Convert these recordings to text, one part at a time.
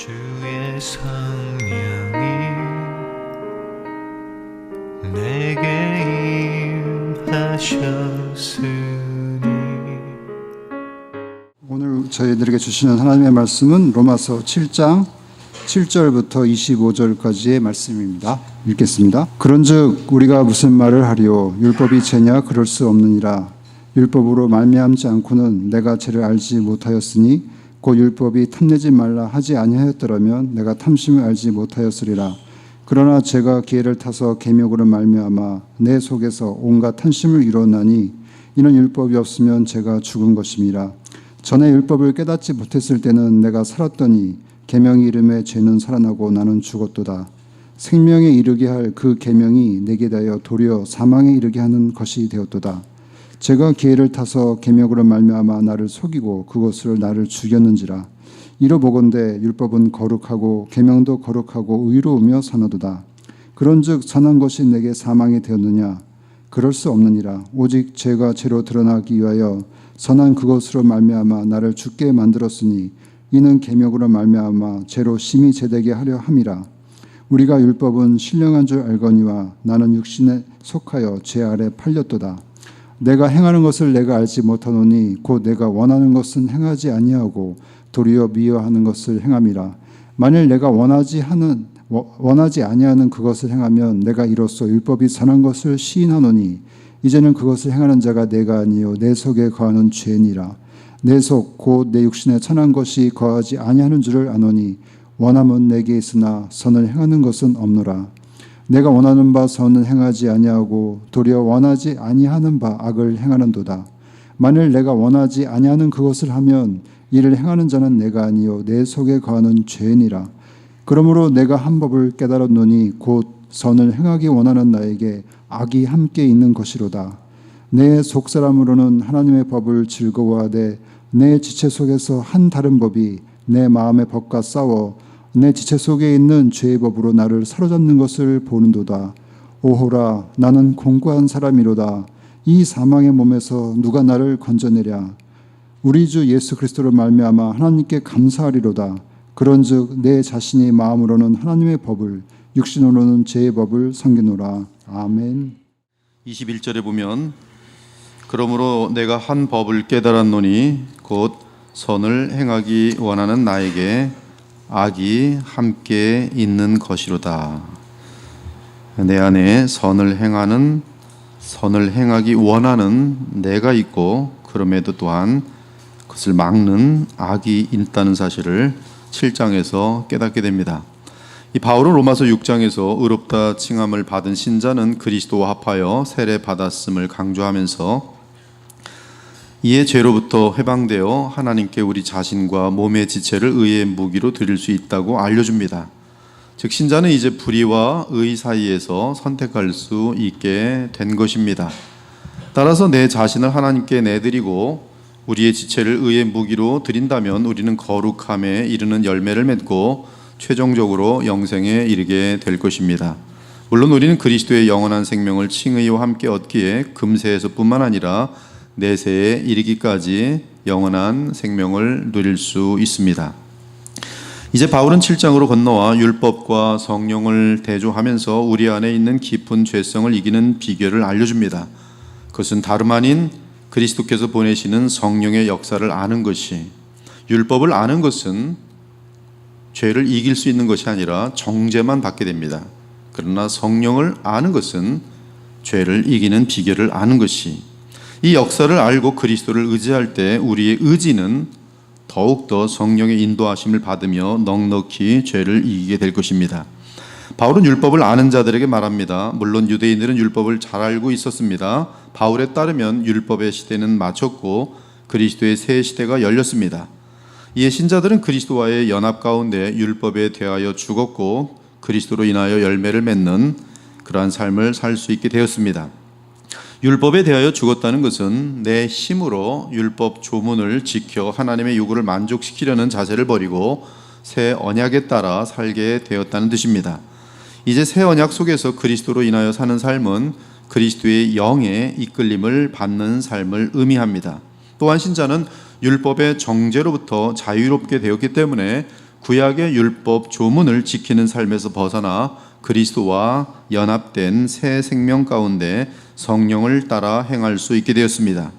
주의 성령이 내게 임하셨으니. 오늘 저희들에게 주시는 하나님의 말씀은 로마서 7장 7절부터 25절까지의 말씀입니다. 읽겠습니다. 그런즉 우리가 무슨 말을 하리요? 율법이 죄냐? 그럴 수 없느니라. 율법으로 말미암지 않고는 내가 죄를 알지 못하였으니 곧 율법이 탐내지 말라 하지 아니하였더라면 내가 탐심을 알지 못하였으리라. 그러나 제가 기회를 타서 계명으로 말미암아 내 속에서 온갖 탐심을 이루었나니 이는 율법이 없으면 제가 죽은 것임이라. 전에 율법을 깨닫지 못했을 때는 내가 살았더니 계명의 이름에 죄는 살아나고 나는 죽었도다. 생명에 이르게 할 그 계명이 내게 대하여 도리어 사망에 이르게 하는 것이 되었도다. 제가 기회를 타서 계명으로 말미암아 나를 속이고 그것으로 나를 죽였는지라. 이로보건대 율법은 거룩하고 계명도 거룩하고 의로우며 선하도다. 그런즉 선한 것이 내게 사망이 되었느냐? 그럴 수 없느니라. 오직 죄가 죄로 드러나기 위하여 선한 그것으로 말미암아 나를 죽게 만들었으니 이는 계명으로 말미암아 죄로 심히 제되게 하려 함이라. 우리가 율법은 신령한 줄 알거니와 나는 육신에 속하여 죄 아래 팔렸도다. 내가 행하는 것을 내가 알지 못하노니 곧 내가 원하는 것은 행하지 아니하고 도리어 미워하는 것을 행함이라. 만일 내가 원하지 아니하는 그것을 행하면 내가 이로써 율법이 선한 것을 시인하노니 이제는 그것을 행하는 자가 내가 아니요 내 속에 거하는 죄니라. 내 속 곧 내 육신에 천한 것이 거하지 아니하는 줄을 아노니 원함은 내게 있으나 선을 행하는 것은 없노라. 내가 원하는 바 선은 행하지 아니하고 도리어 원하지 아니하는 바 악을 행하는도다. 만일 내가 원하지 아니하는 그것을 하면 이를 행하는 자는 내가 아니요 내 속에 거하는 죄니라. 그러므로 내가 한 법을 깨달았노니 곧 선을 행하기 원하는 나에게 악이 함께 있는 것이로다. 내 속사람으로는 하나님의 법을 즐거워하되 내 지체 속에서 한 다른 법이 내 마음의 법과 싸워 내 지체 속에 있는 죄의 법으로 나를 사로잡는 것을 보는도다. 오호라, 나는 공고한 사람이로다. 이 사망의 몸에서 누가 나를 건져내랴? 우리 주 예수 그리스도로 말미암아 하나님께 감사하리로다. 그런즉 내 자신이 마음으로는 하나님의 법을 육신으로는 죄의 법을 섬기노라. 아멘. 21절에 보면 그러므로 내가 한 법을 깨달았노니 곧 선을 행하기 원하는 나에게 악이 함께 있는 것이로다. 내 안에 선을 행하기 원하는 내가 있고 그럼에도 또한 그것을 막는 악이 있다는 사실을 7장에서 깨닫게 됩니다. 이 바울은 로마서 6장에서 의롭다 칭함을 받은 신자는 그리스도와 합하여 세례 받았음을 강조하면서 이에 죄로부터 해방되어 하나님께 우리 자신과 몸의 지체를 의의 무기로 드릴 수 있다고 알려줍니다. 즉 신자는 이제 불의와 의 사이에서 선택할 수 있게 된 것입니다. 따라서 내 자신을 하나님께 내드리고 우리의 지체를 의의 무기로 드린다면 우리는 거룩함에 이르는 열매를 맺고 최종적으로 영생에 이르게 될 것입니다. 물론 우리는 그리스도의 영원한 생명을 칭의와 함께 얻기에 금세에서뿐만 아니라 내세에 이르기까지 영원한 생명을 누릴 수 있습니다. 이제 바울은 7장으로 건너와 율법과 성령을 대조하면서 우리 안에 있는 깊은 죄성을 이기는 비결을 알려줍니다. 그것은 다름 아닌 그리스도께서 보내시는 성령의 역사를 아는 것이, 율법을 아는 것은 죄를 이길 수 있는 것이 아니라 정죄만 받게 됩니다. 그러나 성령을 아는 것은 죄를 이기는 비결을 아는 것이, 이 역사를 알고 그리스도를 의지할 때 우리의 의지는 더욱더 성령의 인도하심을 받으며 넉넉히 죄를 이기게 될 것입니다. 바울은 율법을 아는 자들에게 말합니다. 물론 유대인들은 율법을 잘 알고 있었습니다. 바울에 따르면 율법의 시대는 마쳤고 그리스도의 새 시대가 열렸습니다. 이에 신자들은 그리스도와의 연합 가운데 율법에 대하여 죽었고 그리스도로 인하여 열매를 맺는 그러한 삶을 살 수 있게 되었습니다. 율법에 대하여 죽었다는 것은 내 힘으로 율법 조문을 지켜 하나님의 요구를 만족시키려는 자세를 버리고 새 언약에 따라 살게 되었다는 뜻입니다. 이제 새 언약 속에서 그리스도로 인하여 사는 삶은 그리스도의 영의 이끌림을 받는 삶을 의미합니다. 또한 신자는 율법의 정죄로부터 자유롭게 되었기 때문에 구약의 율법 조문을 지키는 삶에서 벗어나 그리스도와 연합된 새 생명 가운데 성령을 따라 행할 수 있게 되었습니다.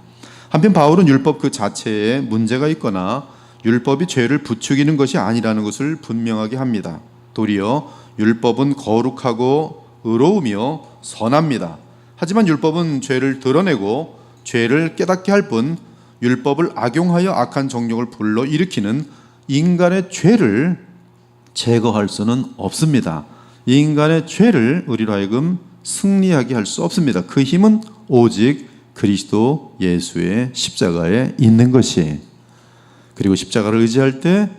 한편 바울은 율법 그 자체에 문제가 있거나 율법이 죄를 부추기는 것이 아니라는 것을 분명하게 합니다. 도리어 율법은 거룩하고 의로우며 선합니다. 하지만 율법은 죄를 드러내고 죄를 깨닫게 할 뿐 율법을 악용하여 악한 정욕을 불러일으키는 인간의 죄를 제거할 수는 없습니다. 이 인간의 죄를 우리로 하여금 승리하게 할 수 없습니다. 그 힘은 오직 그리스도 예수의 십자가에 있는 것이. 그리고 십자가를 의지할 때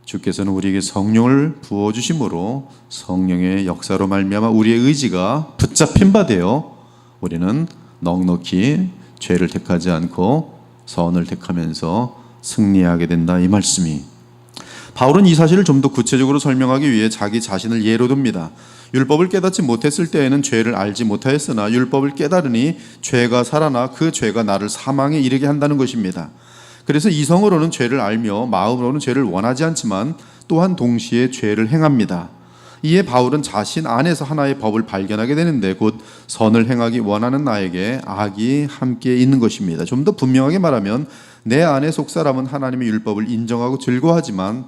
주께서는 우리에게 성령을 부어주심으로 성령의 역사로 말미암아 우리의 의지가 붙잡힌 바 되어 우리는 넉넉히 죄를 택하지 않고 선을 택하면서 승리하게 된다, 이 말씀이. 바울은 이 사실을 좀 더 구체적으로 설명하기 위해 자기 자신을 예로 듭니다. 율법을 깨닫지 못했을 때에는 죄를 알지 못하였으나 율법을 깨달으니 죄가 살아나 그 죄가 나를 사망에 이르게 한다는 것입니다. 그래서 이성으로는 죄를 알며 마음으로는 죄를 원하지 않지만 또한 동시에 죄를 행합니다. 이에 바울은 자신 안에서 하나의 법을 발견하게 되는데 곧 선을 행하기 원하는 나에게 악이 함께 있는 것입니다. 좀 더 분명하게 말하면 내 안의 속사람은 하나님의 율법을 인정하고 즐거워하지만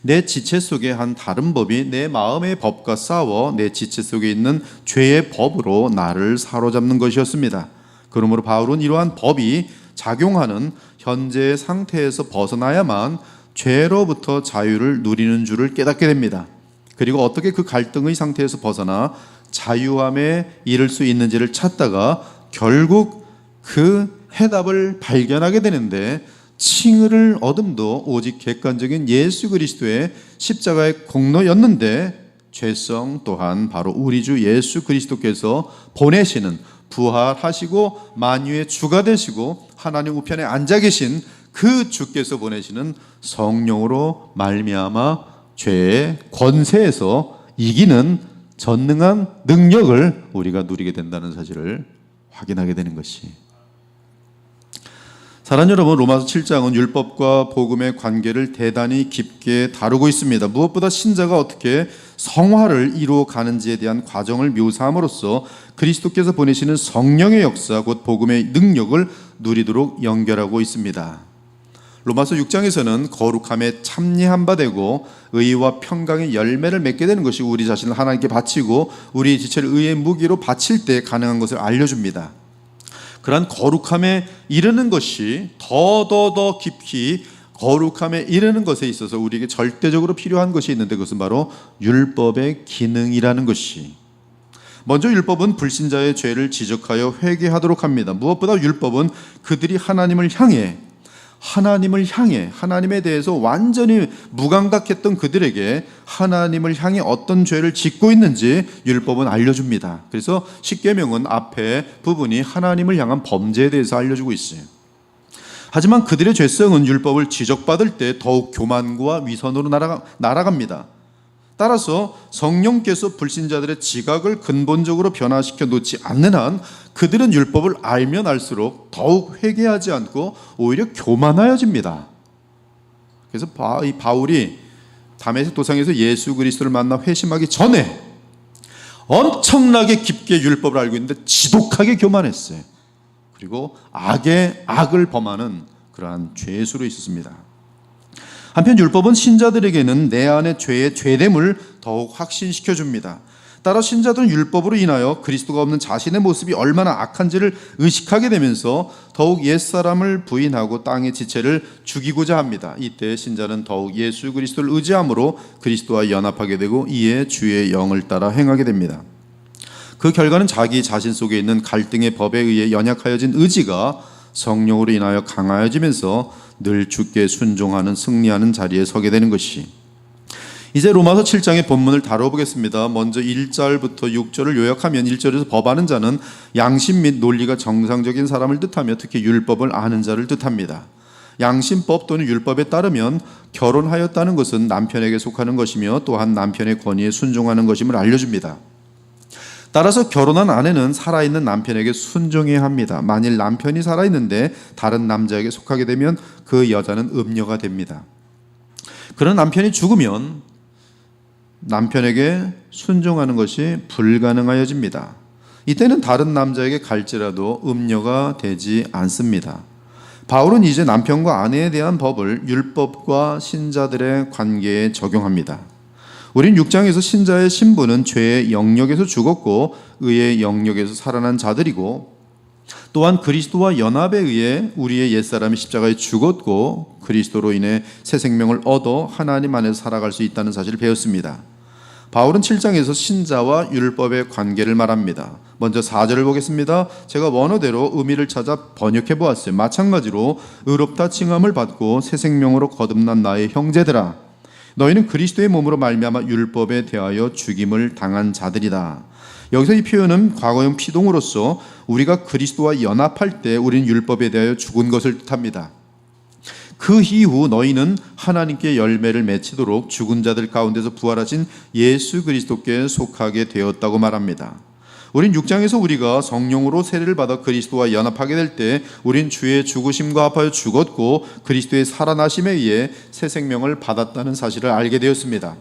내 지체 속에 한 다른 법이 내 마음의 법과 싸워 내 지체 속에 있는 죄의 법으로 나를 사로잡는 것이었습니다. 그러므로 바울은 이러한 법이 작용하는 현재의 상태에서 벗어나야만 죄로부터 자유를 누리는 줄을 깨닫게 됩니다. 그리고 어떻게 그 갈등의 상태에서 벗어나 자유함에 이를 수 있는지를 찾다가 결국 그 해답을 발견하게 되는데 칭의를 얻음도 오직 객관적인 예수 그리스도의 십자가의 공로였는데 죄성 또한 바로 우리 주 예수 그리스도께서 보내시는 부활하시고 만유의 주가 되시고 하나님 우편에 앉아 계신 그 주께서 보내시는 성령으로 말미암아 죄의 권세에서 이기는 전능한 능력을 우리가 누리게 된다는 사실을 확인하게 되는 것이. 사랑하는 여러분, 로마서 7장은 율법과 복음의 관계를 대단히 깊게 다루고 있습니다. 무엇보다 신자가 어떻게 성화를 이루어 가는지에 대한 과정을 묘사함으로써 그리스도께서 보내시는 성령의 역사, 곧 복음의 능력을 누리도록 연결하고 있습니다. 로마서 6장에서는 거룩함에 참여한 바 되고 의와 평강의 열매를 맺게 되는 것이 우리 자신을 하나님께 바치고 우리의 지체를 의의 무기로 바칠 때 가능한 것을 알려줍니다. 그러한 거룩함에 이르는 것이 더 깊이 거룩함에 이르는 것에 있어서 우리에게 절대적으로 필요한 것이 있는데 그것은 바로 율법의 기능이라는 것이. 먼저 율법은 불신자의 죄를 지적하여 회개하도록 합니다. 무엇보다 율법은 그들이 하나님을 향해 하나님에 대해서 완전히 무감각했던 그들에게 하나님을 향해 어떤 죄를 짓고 있는지 율법은 알려줍니다. 그래서 십계명은 앞에 부분이 하나님을 향한 범죄에 대해서 알려주고 있어요. 하지만 그들의 죄성은 율법을 지적받을 때 더욱 교만과 위선으로 날아갑니다. 따라서 성령께서 불신자들의 지각을 근본적으로 변화시켜 놓지 않는 한 그들은 율법을 알면 알수록 더욱 회개하지 않고 오히려 교만하여집니다. 그래서 이 바울이 다메섹 도상에서 예수 그리스도를 만나 회심하기 전에 엄청나게 깊게 율법을 알고 있는데 지독하게 교만했어요. 그리고 악을 범하는 그러한 죄수로 있었습니다. 한편 율법은 신자들에게는 내 안의 죄의 죄됨을 더욱 확신시켜 줍니다. 따라 신자들은 율법으로 인하여 그리스도가 없는 자신의 모습이 얼마나 악한지를 의식하게 되면서 더욱 옛사람을 부인하고 땅의 지체를 죽이고자 합니다. 이때 신자는 더욱 예수 그리스도를 의지함으로 그리스도와 연합하게 되고 이에 주의 영을 따라 행하게 됩니다. 그 결과는 자기 자신 속에 있는 갈등의 법에 의해 연약하여진 의지가 성령으로 인하여 강하여지면서 늘 주께 순종하는 승리하는 자리에 서게 되는 것이. 이제 로마서 7장의 본문을 다뤄보겠습니다. 먼저 1절부터 6절을 요약하면 1절에서 법하는 자는 양심 및 논리가 정상적인 사람을 뜻하며 특히 율법을 아는 자를 뜻합니다. 양심법 또는 율법에 따르면 결혼하였다는 것은 남편에게 속하는 것이며 또한 남편의 권위에 순종하는 것임을 알려줍니다. 따라서 결혼한 아내는 살아있는 남편에게 순종해야 합니다. 만일 남편이 살아있는데 다른 남자에게 속하게 되면 그 여자는 음녀가 됩니다. 그런 남편이 죽으면 남편에게 순종하는 것이 불가능하여집니다. 이때는 다른 남자에게 갈지라도 음녀가 되지 않습니다. 바울은 이제 남편과 아내에 대한 법을 율법과 신자들의 관계에 적용합니다. 우린 6장에서 신자의 신분은 죄의 영역에서 죽었고 의의 영역에서 살아난 자들이고, 또한 그리스도와 연합에 의해 우리의 옛사람이 십자가에 죽었고 그리스도로 인해 새 생명을 얻어 하나님 안에서 살아갈 수 있다는 사실을 배웠습니다. 바울은 7장에서 신자와 율법의 관계를 말합니다. 먼저 4절을 보겠습니다. 제가 원어대로 의미를 찾아 번역해 보았어요. 마찬가지로 의롭다 칭함을 받고 새 생명으로 거듭난 나의 형제들아, 너희는 그리스도의 몸으로 말미암아 율법에 대하여 죽임을 당한 자들이다. 여기서 이 표현은 과거형 피동으로서 우리가 그리스도와 연합할 때 우리는 율법에 대하여 죽은 것을 뜻합니다. 그 이후 너희는 하나님께 열매를 맺히도록 죽은 자들 가운데서 부활하신 예수 그리스도께 속하게 되었다고 말합니다. 우린 6장에서 우리가 성령으로 세례를 받아 그리스도와 연합하게 될 때 우린 주의 죽으심과 합하여 죽었고 그리스도의 살아나심에 의해 새 생명을 받았다는 사실을 알게 되었습니다.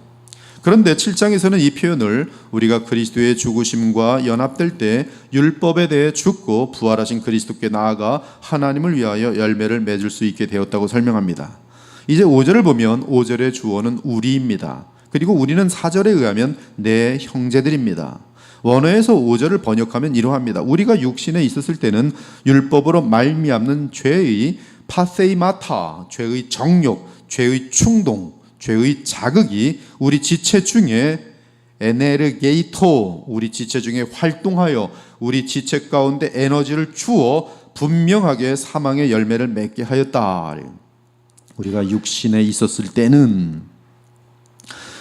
그런데 7장에서는 이 표현을 우리가 그리스도의 죽으심과 연합될 때 율법에 대해 죽고 부활하신 그리스도께 나아가 하나님을 위하여 열매를 맺을 수 있게 되었다고 설명합니다. 이제 5절을 보면 5절의 주어는 우리입니다. 그리고 우리는 4절에 의하면 내 형제들입니다. 원어에서 5절을 번역하면 이러합니다. 우리가 육신에 있었을 때는 율법으로 말미암는 죄의 파세이마타, 죄의 정욕, 죄의 충동, 죄의 자극이 우리 지체 중에 에네르게이토, 우리 지체 중에 활동하여 우리 지체 가운데 에너지를 주어 분명하게 사망의 열매를 맺게 하였다. 우리가 육신에 있었을 때는.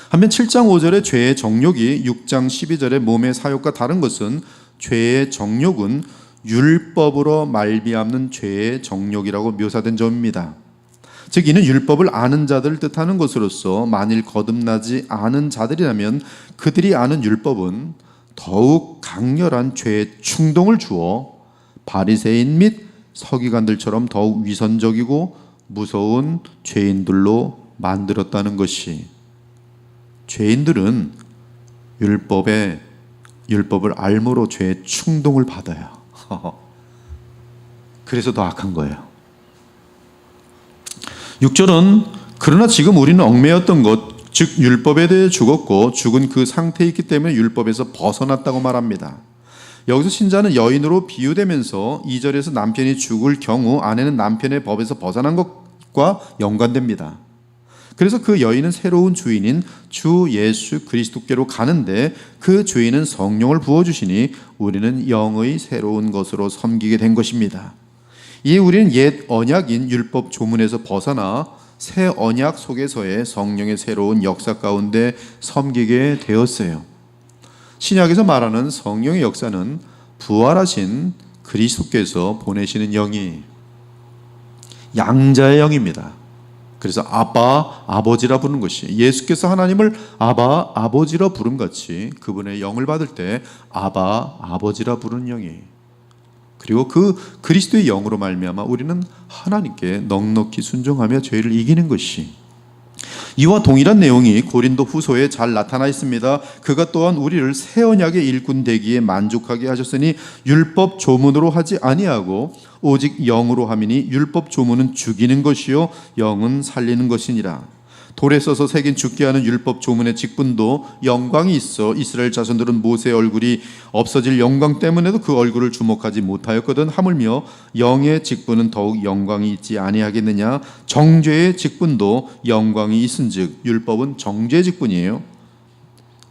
한편 7장 5절의 죄의 정욕이 6장 12절의 몸의 사욕과 다른 것은 죄의 정욕은 율법으로 말미암는 죄의 정욕이라고 묘사된 점입니다. 즉 이는 율법을 아는 자들을 뜻하는 것으로서 만일 거듭나지 않은 자들이라면 그들이 아는 율법은 더욱 강렬한 죄의 충동을 주어 바리새인 및 서기관들처럼 더욱 위선적이고 무서운 죄인들로 만들었다는 것이, 죄인들은 율법을 알므로 죄의 충동을 받아요. 그래서 더 악한 거예요. 6절은 그러나 지금 우리는 얽매였던 것, 즉 율법에 대해 죽었고 죽은 그 상태에 있기 때문에 율법에서 벗어났다고 말합니다. 여기서 신자는 여인으로 비유되면서 2절에서 남편이 죽을 경우 아내는 남편의 법에서 벗어난 것과 연관됩니다. 그래서 그 여인은 새로운 주인인 주 예수 그리스도께로 가는데 그 주인은 성령을 부어주시니 우리는 영의 새로운 것으로 섬기게 된 것입니다. 이에 우리는 옛 언약인 율법 조문에서 벗어나 새 언약 속에서의 성령의 새로운 역사 가운데 섬기게 되었어요. 신약에서 말하는 성령의 역사는 부활하신 그리스도께서 보내시는 영이 양자의 영입니다. 그래서 아바, 아버지라 부르는 것이, 예수께서 하나님을 아바, 아버지라 부름같이 그분의 영을 받을 때 아바, 아버지라 부르는 영이, 그리고 그 그리스도의 영으로 말미암아 우리는 하나님께 넉넉히 순종하며 죄를 이기는 것이, 이와 동일한 내용이 고린도 후서에 잘 나타나 있습니다. 그가 또한 우리를 새 언약의 일꾼 되기에 만족하게 하셨으니 율법 조문으로 하지 아니하고 오직 영으로 함이니 율법 조문은 죽이는 것이요 영은 살리는 것이니라. 돌에 써서 새긴 죽게 하는 율법 조문의 직분도 영광이 있어 이스라엘 자손들은 모세의 얼굴이 없어질 영광 때문에도 그 얼굴을 주목하지 못하였거든. 하물며 영의 직분은 더욱 영광이 있지 아니하겠느냐. 정죄의 직분도 영광이 있은즉 율법은 정죄의 직분이에요.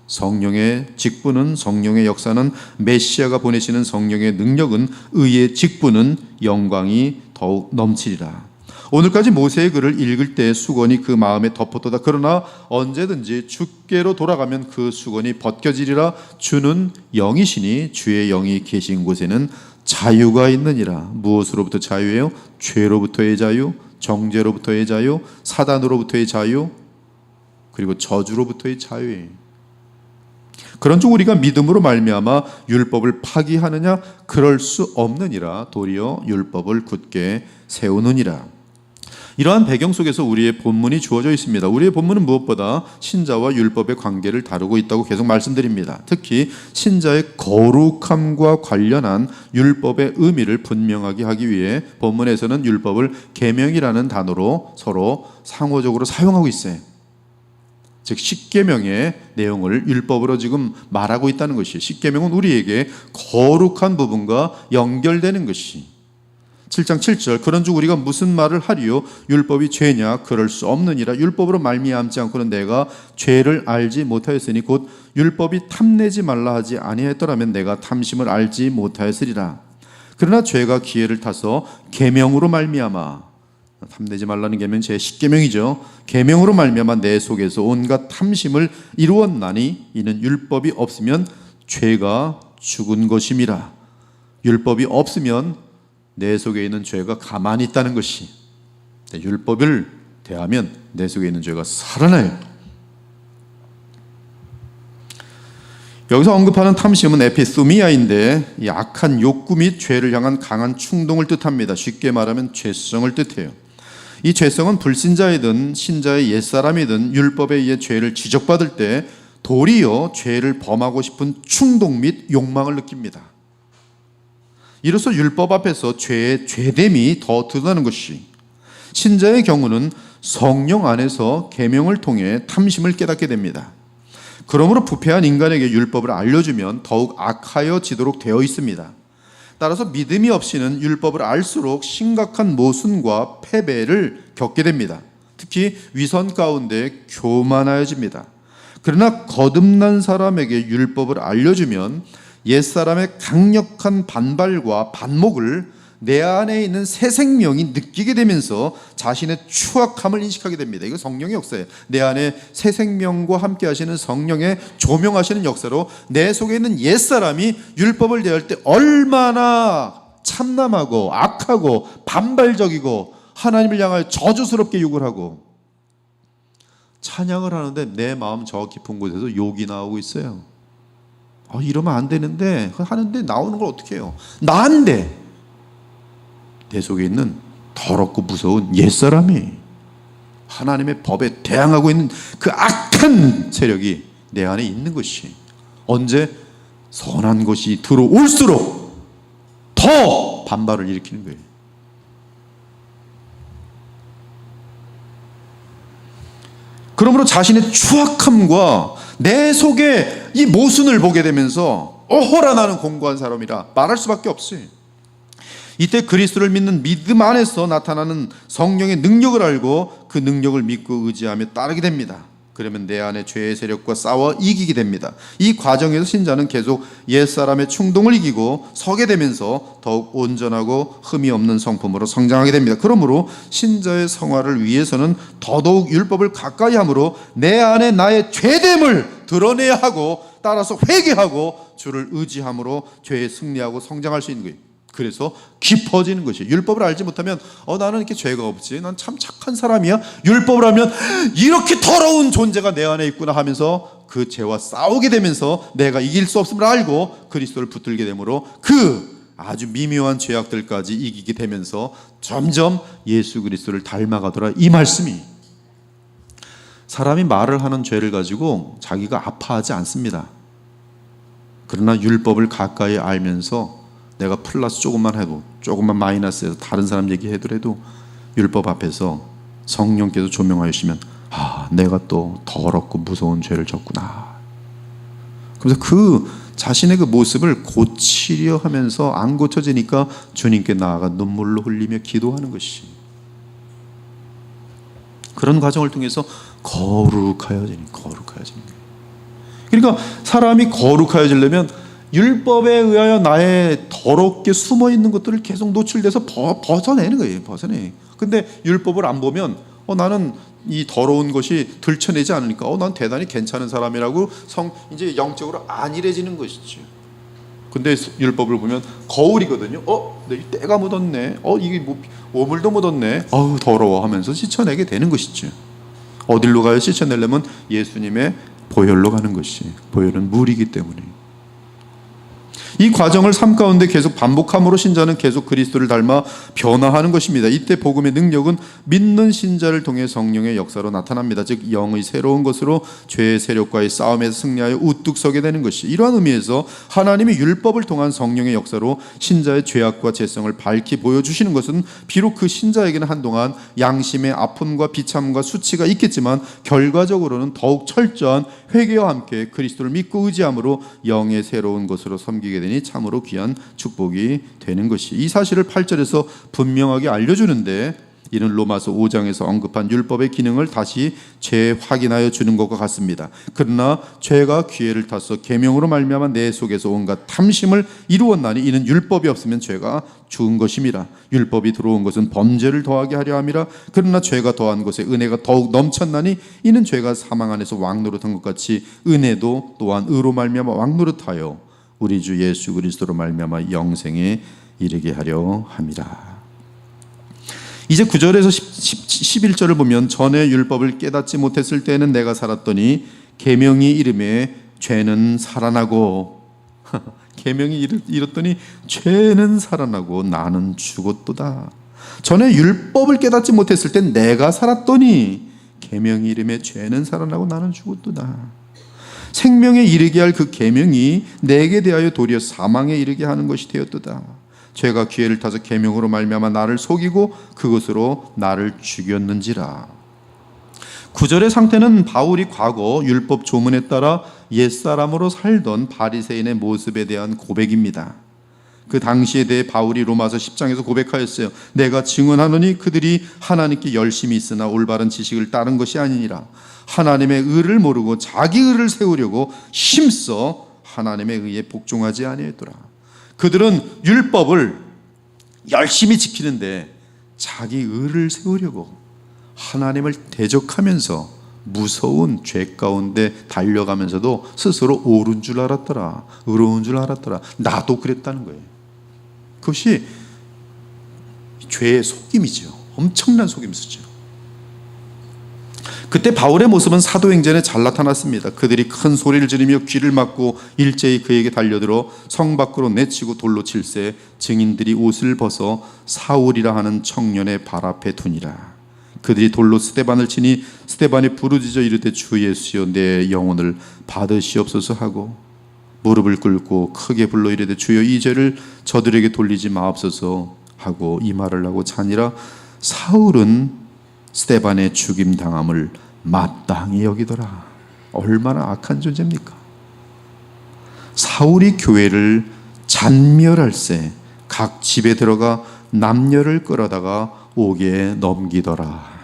성령의 직분은, 성령의 역사는, 메시아가 보내시는 성령의 능력은, 의의 직분은 영광이 더욱 넘치리라. 오늘까지 모세의 글을 읽을 때 수건이 그 마음에 덮었도다. 그러나 언제든지 주께로 돌아가면 그 수건이 벗겨지리라. 주는 영이시니 주의 영이 계신 곳에는 자유가 있느니라. 무엇으로부터 자유예요? 죄로부터의 자유, 정죄로부터의 자유, 사단으로부터의 자유, 그리고 저주로부터의 자유예요. 그런즉 우리가 믿음으로 말미암아 율법을 파기하느냐? 그럴 수 없느니라. 도리어 율법을 굳게 세우느니라. 이러한 배경 속에서 우리의 본문이 주어져 있습니다. 우리의 본문은 무엇보다 신자와 율법의 관계를 다루고 있다고 계속 말씀드립니다. 특히 신자의 거룩함과 관련한 율법의 의미를 분명하게 하기 위해 본문에서는 율법을 계명이라는 단어로 서로 상호적으로 사용하고 있어요. 즉 십계명의 내용을 율법으로 지금 말하고 있다는 것이에요. 십계명은 우리에게 거룩한 부분과 연결되는 것이 7장 7절 그런즉 우리가 무슨 말을 하리요 율법이 죄냐 그럴 수 없느니라 율법으로 말미암지 않고는 내가 죄를 알지 못하였으니 곧 율법이 탐내지 말라 하지 아니했더라면 내가 탐심을 알지 못하였으리라. 그러나 죄가 기회를 타서 계명으로 말미암아 탐내지 말라는 계명 제 십계명이죠. 계명으로 말미암아 내 속에서 온갖 탐심을 이루었나니 이는 율법이 없으면 죄가 죽은 것임이라. 율법이 없으면 내 속에 있는 죄가 가만히 있다는 것이 율법을 대하면 내 속에 있는 죄가 살아나요. 여기서 언급하는 탐심은 에피소미아인데 약한 욕구 및 죄를 향한 강한 충동을 뜻합니다. 쉽게 말하면 죄성을 뜻해요. 이 죄성은 불신자이든 신자의 옛사람이든 율법에 의해 죄를 지적받을 때 도리어 죄를 범하고 싶은 충동 및 욕망을 느낍니다. 이로써 율법 앞에서 죄의 죄됨이 더 드러나는 것이 신자의 경우는 성령 안에서 계명을 통해 탐심을 깨닫게 됩니다. 그러므로 부패한 인간에게 율법을 알려주면 더욱 악하여지도록 되어 있습니다. 따라서 믿음이 없이는 율법을 알수록 심각한 모순과 패배를 겪게 됩니다. 특히 위선 가운데 교만하여집니다. 그러나 거듭난 사람에게 율법을 알려주면 옛사람의 강력한 반발과 반목을 내 안에 있는 새 생명이 느끼게 되면서 자신의 추악함을 인식하게 됩니다. 이거 성령의 역사예요. 내 안에 새 생명과 함께 하시는 성령의 조명하시는 역사로 내 속에 있는 옛사람이 율법을 대할 때 얼마나 참남하고 악하고 반발적이고 하나님을 향하여 저주스럽게 욕을 하고 찬양을 하는데 내 마음 저 깊은 곳에서 욕이 나오고 있어요. 이러면 안 되는데 하는데 나오는 걸 어떻게 해요? 나인데 내 속에 있는 더럽고 무서운 옛사람이 하나님의 법에 대항하고 있는 그 악한 세력이 내 안에 있는 것이 언제 선한 것이 들어올수록 더 반발을 일으키는 거예요. 그러므로 자신의 추악함과 내 속에 이 모순을 보게 되면서 어허라 나는 공고한 사람이라 말할 수밖에 없어요. 이때 그리스도를 믿는 믿음 안에서 나타나는 성령의 능력을 알고 그 능력을 믿고 의지하며 따르게 됩니다. 그러면 내 안에 죄의 세력과 싸워 이기게 됩니다. 이 과정에서 신자는 계속 옛사람의 충동을 이기고 서게 되면서 더욱 온전하고 흠이 없는 성품으로 성장하게 됩니다. 그러므로 신자의 성화를 위해서는 더더욱 율법을 가까이 함으로 내 안에 나의 죄됨을 드러내야 하고 따라서 회개하고 주를 의지함으로 죄에 승리하고 성장할 수 있는 거예요. 그래서 깊어지는 것이에요. 율법을 알지 못하면 나는 이렇게 죄가 없지, 난 참 착한 사람이야. 율법을 알면 이렇게 더러운 존재가 내 안에 있구나 하면서 그 죄와 싸우게 되면서 내가 이길 수 없음을 알고 그리스도를 붙들게 되므로 그 아주 미묘한 죄악들까지 이기게 되면서 점점 예수 그리스도를 닮아가더라. 이 말씀이 사람이 말을 하는 죄를 가지고 자기가 아파하지 않습니다. 그러나 율법을 가까이 알면서 내가 플러스 조금만 해도 조금만 마이너스해서 다른 사람 얘기해더라도 율법 앞에서 성령께서 조명하여 주시면 내가 또 더럽고 무서운 죄를 졌구나. 그래서 그 자신의 그 모습을 고치려 하면서 안 고쳐지니까 주님께 나아가 눈물로 흘리며 기도하는 것이 그런 과정을 통해서 거룩하여지는 거예요. 그러니까 사람이 거룩하여지려면 율법에 의하여 나의 더럽게 숨어 있는 것들을 계속 노출돼서 벗어내는 거예요. 근데 율법을 안 보면 나는 이 더러운 것이 들춰내지 않으니까 난 대단히 괜찮은 사람이라고 이제 영적으로 안일해지는 것이죠. 근데 율법을 보면 거울이거든요. 내 때가 묻었네. 이게 뭐 오물도 묻었네. 더러워 하면서 씻어내게 되는 것이죠. 어디로 가요? 씻어내려면 예수님의 보혈로 가는 것이. 보혈은 물이기 때문에. 이 과정을 삶 가운데 계속 반복함으로 신자는 계속 그리스도를 닮아 변화하는 것입니다. 이때 복음의 능력은 믿는 신자를 통해 성령의 역사로 나타납니다. 즉 영의 새로운 것으로 죄의 세력과의 싸움에서 승리하여 우뚝 서게 되는 것이, 이러한 의미에서 하나님이 율법을 통한 성령의 역사로 신자의 죄악과 죄성을 밝히 보여주시는 것은 비록 그 신자에게는 한동안 양심의 아픔과 비참과 수치가 있겠지만 결과적으로는 더욱 철저한 회개와 함께 그리스도를 믿고 의지함으로 영의 새로운 것으로 섬기게 되니 참으로 귀한 축복이 되는 것이, 이 사실을 8절에서 분명하게 알려주는데, 이는 로마서 5장에서 언급한 율법의 기능을 다시 재확인하여 주는 것과 같습니다. 그러나 죄가 기회를 타서 계명으로 말미암아 내 속에서 온갖 탐심을 이루었나니 이는 율법이 없으면 죄가 죽은 것임이라. 율법이 들어온 것은 범죄를 더하게 하려 함이라. 그러나 죄가 더한 것에 은혜가 더욱 넘쳤나니 이는 죄가 사망 안에서 왕노릇한 것 같이 은혜도 또한 의로 말미암아 왕노릇하여 우리 주 예수 그리스도로 말미암아 영생에 이르게 하려 함이라. 이제 9절에서 11절을 보면 전에 율법을 깨닫지 못했을 때는 내가 살았더니 계명이 이름에 죄는 살아나고 계명이 이르더니 죄는 살아나고 나는 죽었도다. 전에 율법을 깨닫지 못했을 땐 내가 살았더니 계명이 이름에 죄는 살아나고 나는 죽었도다. 생명에 이르게 할 그 계명이 내게 대하여 도리어 사망에 이르게 하는 것이 되었도다. 죄가 기회를 타서 계명으로 말미암아 나를 속이고 그것으로 나를 죽였는지라. 9절의 상태는 바울이 과거 율법 조문에 따라 옛사람으로 살던 바리새인의 모습에 대한 고백입니다. 그 당시에 대해 바울이 로마서 10장에서 고백하였어요. 내가 증언하노니 그들이 하나님께 열심히 있으나 올바른 지식을 따른 것이 아니니라. 하나님의 의를 모르고 자기 의를 세우려고 힘써 하나님의 의에 복종하지 아니했더라. 그들은 율법을 열심히 지키는데 자기 의를 세우려고 하나님을 대적하면서 무서운 죄 가운데 달려가면서도 스스로 옳은 줄 알았더라, 의로운 줄 알았더라. 나도 그랬다는 거예요. 그것이 죄의 속임이죠. 엄청난 속임수죠. 그때 바울의 모습은 사도행전에 잘 나타났습니다. 그들이 큰 소리를 지르며 귀를 막고 일제히 그에게 달려들어 성 밖으로 내치고 돌로 칠세 증인들이 옷을 벗어 사울이라 하는 청년의 발 앞에 두니라. 그들이 돌로 스데반을 치니 스데반이 부르짖어 이르되 주 예수여 내 영혼을 받으시옵소서 하고 무릎을 꿇고 크게 불러 이르되 주여 이 죄를 저들에게 돌리지 마옵소서 하고 이 말을 하고 자니라. 사울은 스데반의 죽임 당함을 마땅히 여기더라. 얼마나 악한 존재입니까? 사울이 교회를 잔멸할세 각 집에 들어가 남녀를 끌어다가 옥에 넘기더라.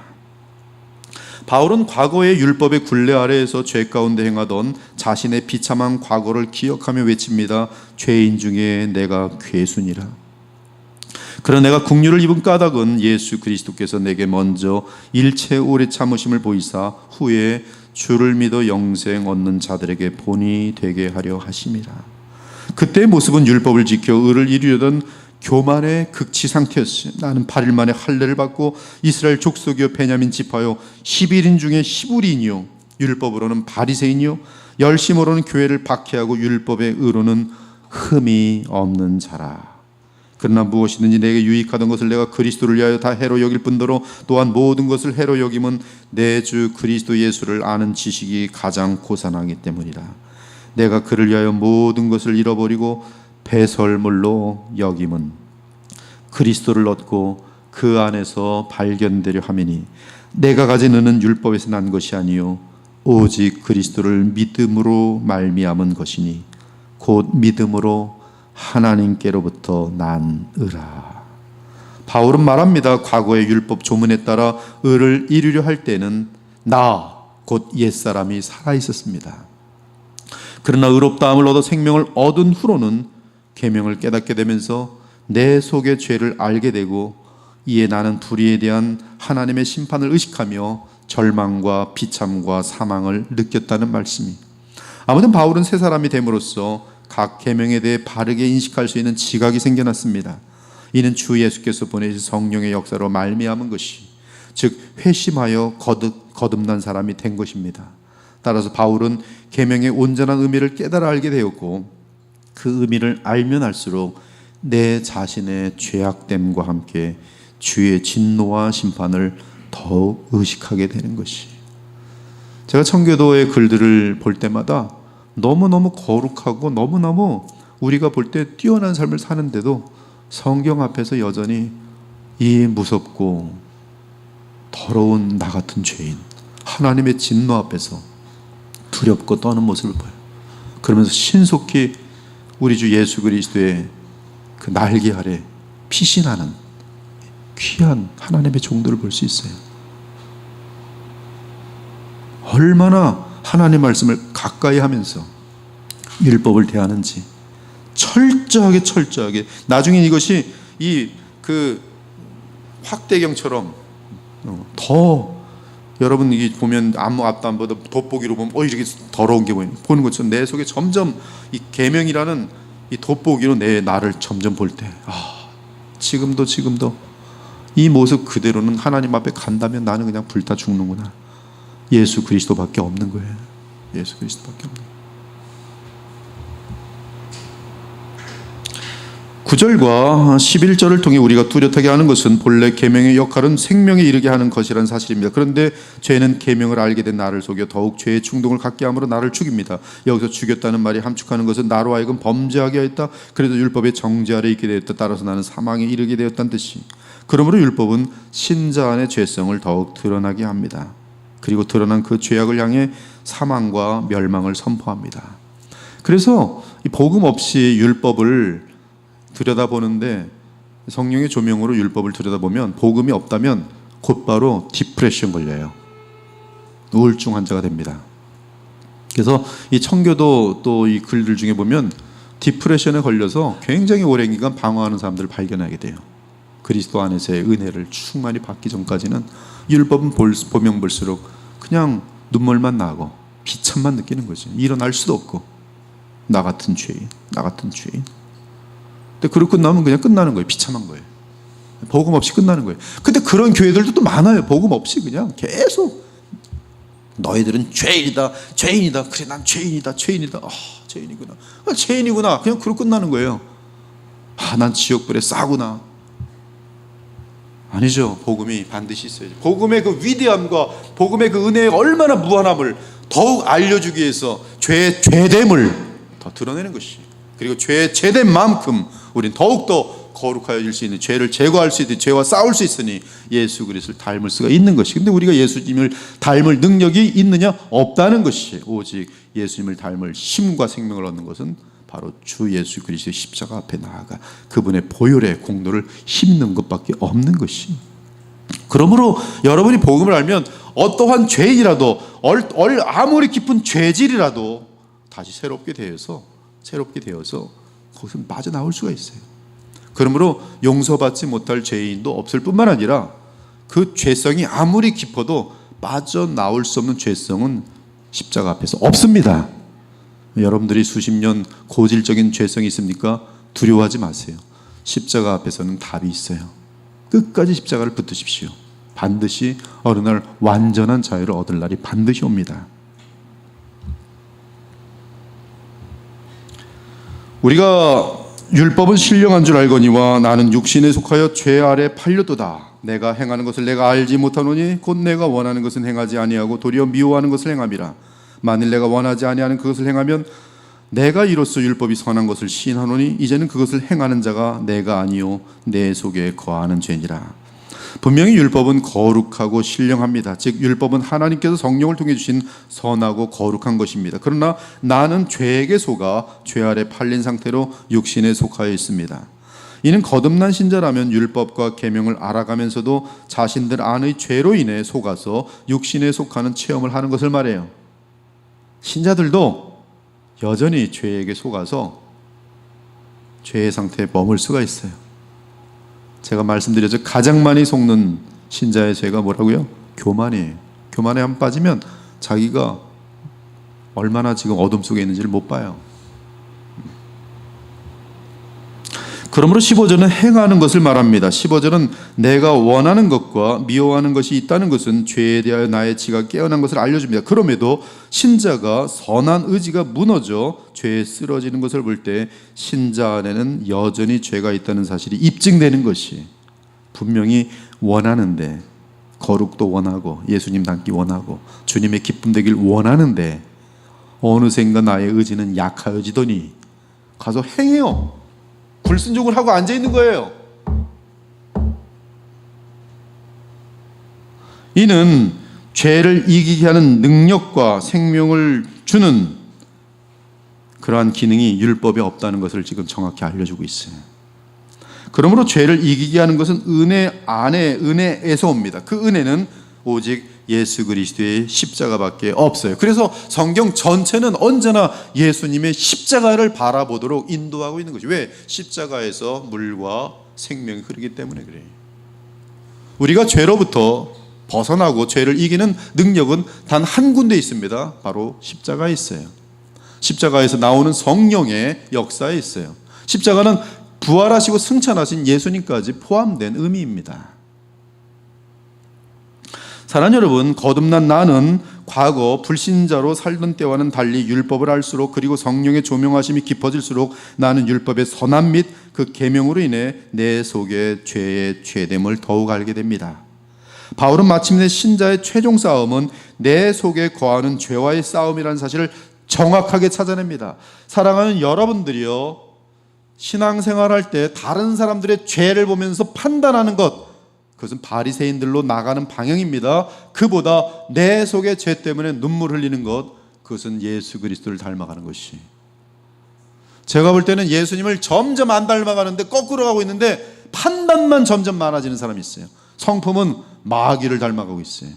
바울은 과거의 율법의 굴레 아래에서 죄 가운데 행하던 자신의 비참한 과거를 기억하며 외칩니다. 죄인 중에 내가 괴순이라. 그러나 내가 국류를 입은 까닭은 예수 그리스도께서 내게 먼저 일체 오래 참으심을 보이사 후에 주를 믿어 영생 얻는 자들에게 본이 되게 하려 하심이라. 그때의 모습은 율법을 지켜 의를 이루려던 교만의 극치 상태였어요. 나는 8일 만에 할례를 받고 이스라엘 족속이요 베냐민 지파요 11인 중에 10울이니요 율법으로는 바리새인이요 열심으로는 교회를 박해하고 율법의 의로는 흠이 없는 자라. 그러나 무엇이든지 내게 유익하던 것을 내가 그리스도를 위하여 다 해로 여길 뿐더러 또한 모든 것을 해로 여김은 내 주 그리스도 예수를 아는 지식이 가장 고산하기 때문이라. 내가 그를 위하여 모든 것을 잃어버리고 배설물로 여김은 그리스도를 얻고 그 안에서 발견되려 함이니 내가 가진 의는 율법에서 난 것이 아니요 오직 그리스도를 믿음으로 말미암은 것이니 곧 믿음으로 하나님께로부터 난 의라. 바울은 말합니다. 과거의 율법 조문에 따라 의를 이루려 할 때는 나 곧 옛사람이 살아 있었습니다. 그러나 의롭다함을 얻어 생명을 얻은 후로는 계명을 깨닫게 되면서 내 속의 죄를 알게 되고 이에 나는 불의에 대한 하나님의 심판을 의식하며 절망과 비참과 사망을 느꼈다는 말씀이. 아무튼 바울은 새 사람이 됨으로써 각 계명에 대해 바르게 인식할 수 있는 지각이 생겨났습니다. 이는 주 예수께서 보내신 성령의 역사로 말미암은 것이, 즉 회심하여 거듭난 사람이 된 것입니다. 따라서 바울은 계명의 온전한 의미를 깨달아 알게 되었고 그 의미를 알면 알수록 내 자신의 죄악됨과 함께 주의 진노와 심판을 더욱 의식하게 되는 것이. 제가 청교도의 글들을 볼 때마다 너무너무 거룩하고 너무너무 우리가 볼 때 뛰어난 삶을 사는데도 성경 앞에서 여전히 이 무섭고 더러운 나 같은 죄인, 하나님의 진노 앞에서 두렵고 떠는 모습을 보여요. 그러면서 신속히 우리 주 예수 그리스도의 그 날개 아래 피신하는 귀한 하나님의 종들을 볼 수 있어요. 얼마나 하나님 말씀을 가까이 하면서 율법을 대하는지 철저하게 나중에 이것이 이 그 확대경처럼 더 여러분 이게 보면 아무 앞도 안 보다 돋보기로 보면 이렇게 더러운 게 보는 것처럼 내 속에 점점 이 계명이라는 이 돋보기로 내 나를 점점 볼 때 지금도 이 모습 그대로는 하나님 앞에 간다면 나는 그냥 불타 죽는구나. 예수 그리스도밖에 없는 거예요. 예수 그리스도밖에 없는 거예요. 9절과 11절을 통해 우리가 뚜렷하게 하는 것은 본래 계명의 역할은 생명에 이르게 하는 것이라는 사실입니다. 그런데 죄는 계명을 알게 된 나를 속여 더욱 죄의 충동을 갖게 함으로 나를 죽입니다. 여기서 죽였다는 말이 함축하는 것은 나로 하여금 범죄하게 하였다. 그래도 율법의 정죄 아래 있게 되었다. 따라서 나는 사망에 이르게 되었다는 뜻이. 그러므로 율법은 신자 안의 죄성을 더욱 드러나게 합니다. 그리고 드러난 그 죄악을 향해 사망과 멸망을 선포합니다. 그래서 이 복음 없이 율법을 들여다보는데 성령의 조명으로 율법을 들여다보면 복음이 없다면 곧바로 디프레션 걸려요. 우울증 환자가 됩니다. 그래서 이 청교도 또 이 글들 중에 보면 디프레션에 걸려서 굉장히 오랜 기간 방황하는 사람들을 발견하게 돼요. 그리스도 안에서의 은혜를 충만히 받기 전까지는 율법은 보면 볼수록 그냥 눈물만 나고 비참만 느끼는 거지. 일어날 수도 없고 나 같은 죄인. 근데 그러고 나면 그냥 끝나는 거예요. 비참한 거예요. 복음 없이 끝나는 거예요. 근데 그런 교회들도 또 많아요. 복음 없이 그냥 계속 너희들은 죄인이다. 그래 난 죄인이다. 죄인이구나. 그냥 그러고 끝나는 거예요. 난 지옥불에 싸구나. 아니죠. 복음이 반드시 있어야죠. 복음의 그 위대함과 복음의 그 은혜의 얼마나 무한함을 더욱 알려주기 위해서 죄됨을 더 드러내는 것이. 그리고 죄의 죄된 만큼 우린 더욱더 거룩하여질 수 있는, 죄를 제거할 수 있는, 죄와 싸울 수 있으니 예수 그리스도를 닮을 수가 있는 것이. 근데 우리가 예수님을 닮을 능력이 있느냐? 없다는 것이. 오직 예수님을 닮을 힘과 생명을 얻는 것은 바로 주 예수 그리스도의 십자가 앞에 나아가 그분의 보혈의 공로를 힘는 것밖에 없는 것이. 그러므로 여러분이 복음을 알면 어떠한 죄인이라도 아무리 깊은 죄질이라도 다시 새롭게 되어서 거기서 빠져나올 수가 있어요. 그러므로 용서받지 못할 죄인도 없을 뿐만 아니라 그 죄성이 아무리 깊어도 빠져나올 수 없는 죄성은 십자가 앞에서 없습니다. 여러분들이 수십 년 고질적인 죄성이 있습니까? 두려워하지 마세요. 십자가 앞에서는 답이 있어요. 끝까지 십자가를 붙드십시오. 반드시 어느 날 완전한 자유를 얻을 날이 반드시 옵니다. 우리가 율법은 신령한 줄 알거니와 나는 육신에 속하여 죄 아래 팔렸도다. 내가 행하는 것을 내가 알지 못하노니 곧 내가 원하는 것은 행하지 아니하고 도리어 미워하는 것을 행함이라. 만일 내가 원하지 아니하는 그것을 행하면 내가 이로써 율법이 선한 것을 시인하노니 이제는 그것을 행하는 자가 내가 아니요 내 속에 거하는 죄니라. 분명히 율법은 거룩하고 신령합니다. 즉 율법은 하나님께서 성령을 통해 주신 선하고 거룩한 것입니다. 그러나 나는 죄에게 속아 죄 아래 팔린 상태로 육신에 속하여 있습니다. 이는 거듭난 신자라면 율법과 계명을 알아가면서도 자신들 안의 죄로 인해 속아서 육신에 속하는 체험을 하는 것을 말해요. 신자들도 여전히 죄에게 속아서 죄의 상태에 머물 수가 있어요. 제가 말씀드렸죠. 가장 많이 속는 신자의 죄가 뭐라고요? 교만이에요. 교만에 한 빠지면 자기가 얼마나 지금 어둠 속에 있는지를 못 봐요. 그러므로 15절은 행하는 것을 말합니다. 15절은 내가 원하는 것과 미워하는 것이 있다는 것은 죄에 대하여 나의 지가 깨어난 것을 알려줍니다. 그럼에도 신자가 선한 의지가 무너져 죄에 쓰러지는 것을 볼 때 신자 안에는 여전히 죄가 있다는 사실이 입증되는 것이, 분명히 원하는데, 거룩도 원하고 예수님 닮기 원하고 주님의 기쁨 되길 원하는데 어느샌가 나의 의지는 약하여지더니 가서 행해요. 불순종을 하고 앉아있는 거예요. 이는 죄를 이기게 하는 능력과 생명을 주는 그러한 기능이 율법에 없다는 것을 지금 정확히 알려주고 있어요. 그러므로 죄를 이기게 하는 것은 은혜 안에, 은혜에서 옵니다. 그 은혜는 오직 예수 그리스도의 십자가밖에 없어요. 그래서 성경 전체는 언제나 예수님의 십자가를 바라보도록 인도하고 있는 거죠. 왜? 십자가에서 물과 생명이 흐르기 때문에 그래요. 우리가 죄로부터 벗어나고 죄를 이기는 능력은 단 한 군데 있습니다. 바로 십자가에 있어요. 십자가에서 나오는 성령의 역사에 있어요. 십자가는 부활하시고 승천하신 예수님까지 포함된 의미입니다. 사랑하는 여러분, 거듭난 나는 과거 불신자로 살던 때와는 달리 율법을 알수록, 그리고 성령의 조명하심이 깊어질수록 나는 율법의 선함 및 그 계명으로 인해 내 속에 죄의 죄됨을 더욱 알게 됩니다. 바울은 마침내 신자의 최종 싸움은 내 속에 거하는 죄와의 싸움이라는 사실을 정확하게 찾아냅니다. 사랑하는 여러분들이요, 신앙생활할 때 다른 사람들의 죄를 보면서 판단하는 것, 그것은 바리새인들로 나가는 방향입니다. 그보다 내 속의 죄 때문에 눈물 흘리는 것, 그것은 예수 그리스도를 닮아가는 것이. 제가 볼 때는 예수님을 점점 안 닮아가는데 거꾸로 가고 있는데 판단만 점점 많아지는 사람이 있어요. 성품은 마귀를 닮아가고 있어요.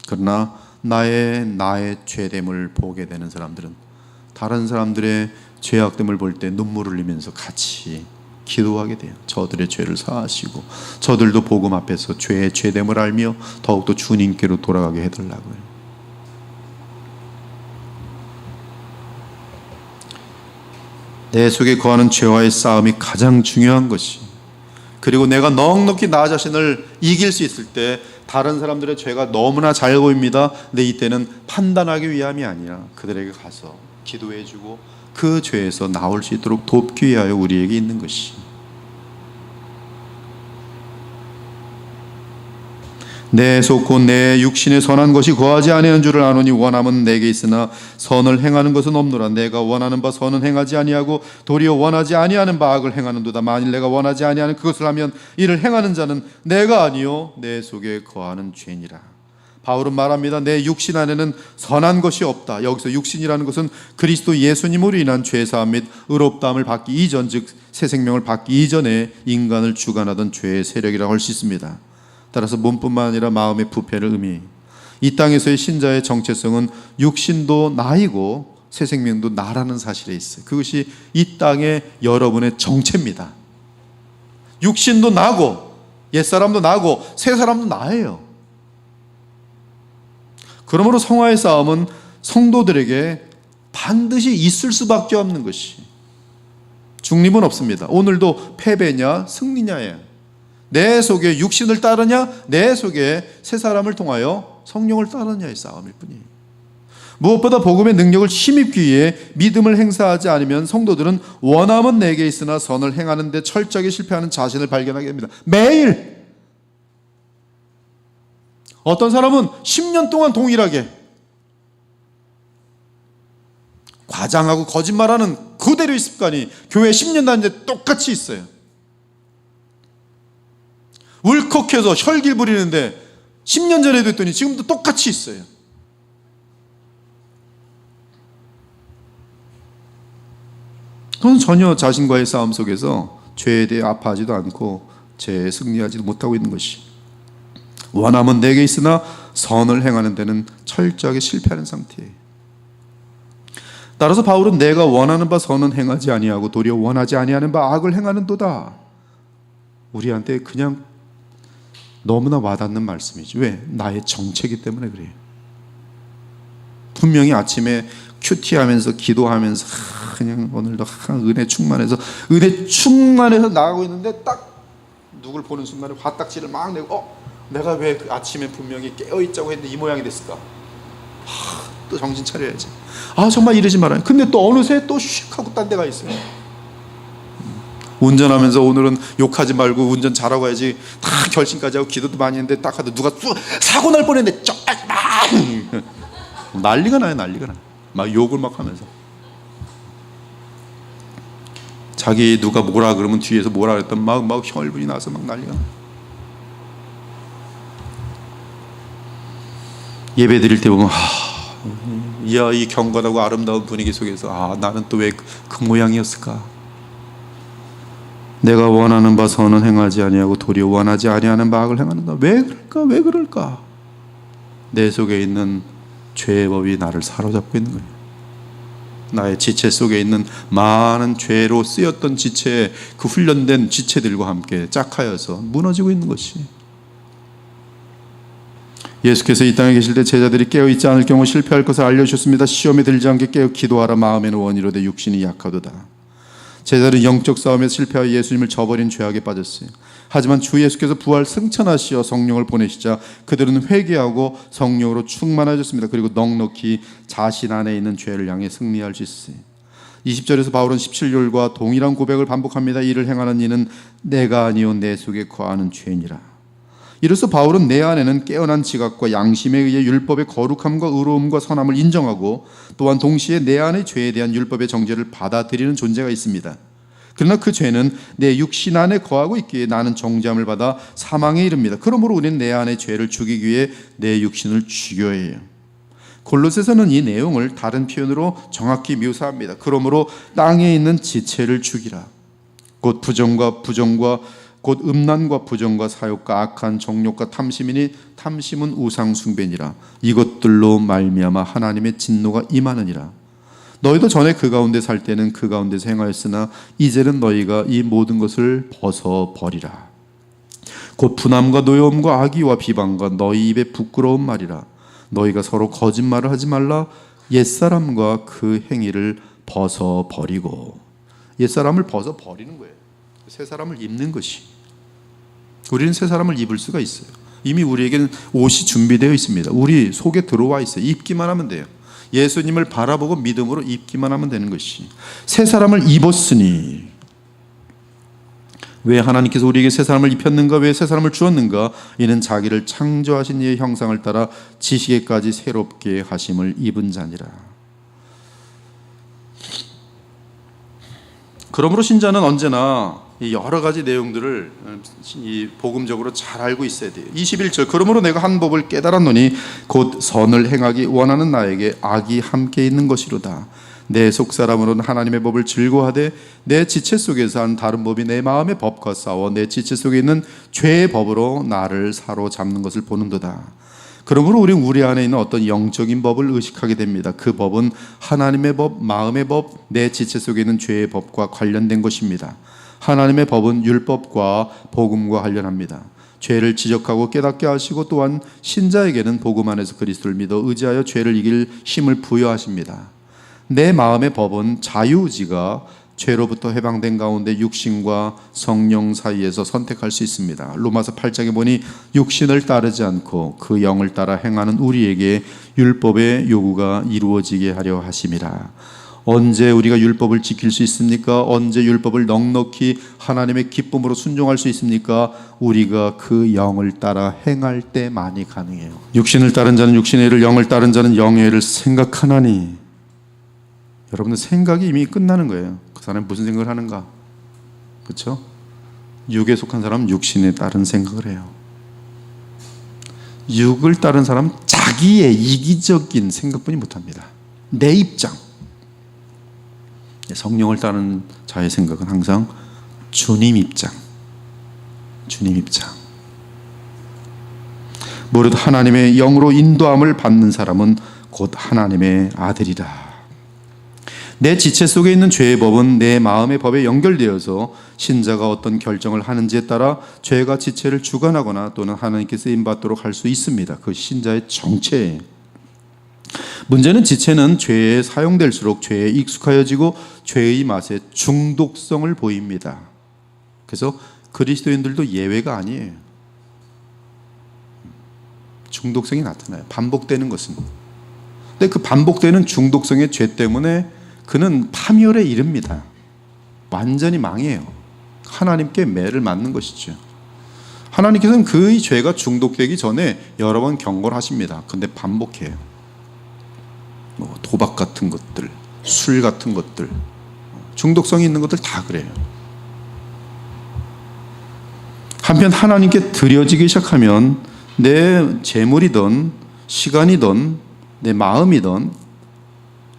그러나 나의 죄됨을 보게 되는 사람들은 다른 사람들의 죄악됨을 볼 때 눈물 흘리면서 같이 기도하게 돼요. 저들의 죄를 사하시고 저들도 복음 앞에서 죄의 죄됨을 알며 더욱더 주님께로 돌아가게 해달라고요. 내 속에 거하는 죄와의 싸움이 가장 중요한 것이, 그리고 내가 넉넉히 나 자신을 이길 수 있을 때 다른 사람들의 죄가 너무나 잘 보입니다. 근데 이때는 판단하기 위함이 아니라 그들에게 가서 기도해주고 그 죄에서 나올 수 있도록 돕기 위하여 우리에게 있는 것이, 내 속 곧 내 육신에 선한 것이 거하지 아니하는 줄을 아노니 원함은 내게 있으나 선을 행하는 것은 없노라. 내가 원하는 바 선은 행하지 아니하고 도리어 원하지 아니하는 바 악을 행하는도다. 만일 내가 원하지 아니하는 그것을 하면 이를 행하는 자는 내가 아니요 내 속에 거하는 죄니라. 바울은 말합니다. 내 육신 안에는 선한 것이 없다. 여기서 육신이라는 것은 그리스도 예수님으로 인한 죄사함 및 의롭다함을 받기 이전, 즉 새 생명을 받기 이전에 인간을 주관하던 죄의 세력이라고 할 수 있습니다. 따라서 몸뿐만 아니라 마음의 부패를 의미, 이 땅에서의 신자의 정체성은 육신도 나이고 새 생명도 나라는 사실에 있어요. 그것이 이 땅의 여러분의 정체입니다. 육신도 나고 옛사람도 나고 새 사람도 나예요. 그러므로 성화의 싸움은 성도들에게 반드시 있을 수밖에 없는 것이, 중립은 없습니다. 오늘도 패배냐 승리냐예요. 내 속에 육신을 따르냐, 내 속에 새 사람을 통하여 성령을 따르냐의 싸움일 뿐이에요. 무엇보다 복음의 능력을 힘입기 위해 믿음을 행사하지 않으면 성도들은 원함은 내게 있으나 선을 행하는 데 철저하게 실패하는 자신을 발견하게 됩니다. 매일 어떤 사람은 10년 동안 동일하게 과장하고 거짓말하는 그대로의 습관이 교회 10년 다니는데 똑같이 있어요. 울컥해서 혈기 부리는데 10년 전에도 했더니 지금도 똑같이 있어요. 그건 전혀 자신과의 싸움 속에서 죄에 대해 아파하지도 않고 죄에 승리하지도 못하고 있는 것이, 원함은 내게 있으나 선을 행하는 데는 철저하게 실패하는 상태예요. 따라서 바울은 내가 원하는 바 선은 행하지 아니하고 도리어 원하지 아니하는 바 악을 행하는도다, 우리한테 그냥 너무나 와닿는 말씀이지. 왜? 나의 정체이기 때문에 그래요. 분명히 아침에 큐티하면서 기도하면서 그냥 오늘도 은혜 충만해서 나가고 있는데 딱 누굴 보는 순간에 화딱지를 막 내고 내가 왜 그 아침에 분명히 깨어있자고 했는데 이 모양이 됐을까? 또 정신 차려야지. 정말 이러지 말아요. 근데 또 어느새 또 슉 하고 딴 데가 있어요. 운전하면서 오늘은 욕하지 말고 운전 잘하고 해야지 다 결심까지 하고 기도도 많이 했는데 딱 하도 누가 사고 날 뻔했는데 난리가 나요. 막 욕을 막 하면서 자기 누가 뭐라 그러면 뒤에서 뭐라 그랬던 막 혈분이 나서 막 난리가 나요. 예배 드릴 때 보면 이 경건하고 아름다운 분위기 속에서 나는 또 왜 그 모양이었을까? 내가 원하는 바 선은 행하지 아니하고 도리어 원하지 아니하는 바 악을 행하는다. 왜 그럴까? 내 속에 있는 죄의 법이 나를 사로잡고 있는 거예요. 나의 지체 속에 있는 많은 죄로 쓰였던 지체, 그 훈련된 지체들과 함께 짝하여서 무너지고 있는 것이. 예수께서 이 땅에 계실 때 제자들이 깨어있지 않을 경우 실패할 것을 알려주셨습니다. 시험에 들지 않게 깨어 기도하라. 마음에는 원이로되 육신이 약하도다. 제자들은 영적 싸움에서 실패하여 예수님을 저버린 죄악에 빠졌어요. 하지만 주 예수께서 부활 승천하시어 성령을 보내시자 그들은 회개하고 성령으로 충만해졌습니다. 그리고 넉넉히 자신 안에 있는 죄를 향해 승리할 수 있어요. 20절에서 바울은 17절과 동일한 고백을 반복합니다. 이를 행하는 이는 내가 아니요 내 속에 거하는 죄니라. 이로써 바울은 내 안에는 깨어난 지각과 양심에 의해 율법의 거룩함과 의로움과 선함을 인정하고 또한 동시에 내 안의 죄에 대한 율법의 정죄를 받아들이는 존재가 있습니다. 그러나 그 죄는 내 육신 안에 거하고 있기에 나는 정죄함을 받아 사망에 이릅니다. 그러므로 우리는 내 안의 죄를 죽이기 위해 내 육신을 죽여야 해요. 골로새서는 이 내용을 다른 표현으로 정확히 묘사합니다. 그러므로 땅에 있는 지체를 죽이라. 곧 곧 음란과 부정과 사욕과 악한 정욕과 탐심이니 탐심은 우상 숭배니라. 이것들로 말미암아 하나님의 진노가 임하느니라. 너희도 전에 그 가운데 살 때는 그 가운데서 행하였으나 이제는 너희가 이 모든 것을 벗어버리라. 곧 분함과 노여움과 악의와 비방과 너희 입에 부끄러운 말이라. 너희가 서로 거짓말을 하지 말라. 옛사람과 그 행위를 벗어버리고. 옛사람을 벗어버리는 거예요. 새 사람을 입는 것이. 우리는 새 사람을 입을 수가 있어요. 이미 우리에게는 옷이 준비되어 있습니다. 우리 속에 들어와 있어요. 입기만 하면 돼요. 예수님을 바라보고 믿음으로 입기만 하면 되는 것이. 새 사람을 입었으니. 왜 하나님께서 우리에게 새 사람을 입혔는가? 왜 새 사람을 주었는가? 이는 자기를 창조하신 이의 형상을 따라 지식에까지 새롭게 하심을 입은 자니라. 그러므로 신자는 언제나 여러 가지 내용들을 복음적으로 잘 알고 있어야 돼요. 21절 그러므로 내가 한 법을 깨달았노니 곧 선을 행하기 원하는 나에게 악이 함께 있는 것이로다. 내 속사람으로는 하나님의 법을 즐거워하되 내 지체 속에서 한 다른 법이 내 마음의 법과 싸워 내 지체 속에 있는 죄의 법으로 나를 사로잡는 것을 보는도다. 그러므로 우리는 우리 안에 있는 어떤 영적인 법을 의식하게 됩니다. 그 법은 하나님의 법, 마음의 법, 내 지체 속에 있는 죄의 법과 관련된 것입니다. 하나님의 법은 율법과 복음과 관련합니다. 죄를 지적하고 깨닫게 하시고 또한 신자에게는 복음 안에서 그리스도를 믿어 의지하여 죄를 이길 힘을 부여하십니다. 내 마음의 법은 자유의지가 죄로부터 해방된 가운데 육신과 성령 사이에서 선택할 수 있습니다. 로마서 8장에 보니 육신을 따르지 않고 그 영을 따라 행하는 우리에게 율법의 요구가 이루어지게 하려 하심이라. 언제 우리가 율법을 지킬 수 있습니까? 언제 율법을 넉넉히 하나님의 기쁨으로 순종할 수 있습니까? 우리가 그 영을 따라 행할 때만이 가능해요. 육신을 따른 자는 육신의 일을, 영을 따른 자는 영의 일을 생각하나니. 여러분들 생각이 이미 끝나는 거예요. 그 사람이 무슨 생각을 하는가? 그렇죠? 육에 속한 사람은 육신에 따른 생각을 해요. 육을 따른 사람은 자기의 이기적인 생각뿐이 못합니다. 내 입장. 성령을 따르는 자의 생각은 항상 주님 입장. 주님 입장. 무릇 하나님의 영으로 인도함을 받는 사람은 곧 하나님의 아들이라. 내 지체 속에 있는 죄의 법은 내 마음의 법에 연결되어서 신자가 어떤 결정을 하는지에 따라 죄가 지체를 주관하거나 또는 하나님께 쓰임받도록 할 수 있습니다. 그 신자의 정체예요. 문제는 지체는 죄에 사용될수록 죄에 익숙하여지고 죄의 맛에 중독성을 보입니다. 그래서 그리스도인들도 예외가 아니에요. 중독성이 나타나요. 반복되는 것은. 근데 그 반복되는 중독성의 죄 때문에 그는 파멸에 이릅니다. 완전히 망해요. 하나님께 매를 맞는 것이죠. 하나님께서는 그의 죄가 중독되기 전에 여러 번 경고를 하십니다. 근데 반복해요. 뭐 도박 같은 것들, 술 같은 것들, 중독성이 있는 것들 다 그래요. 한편 하나님께 드려지기 시작하면 내 재물이든 시간이든 내 마음이든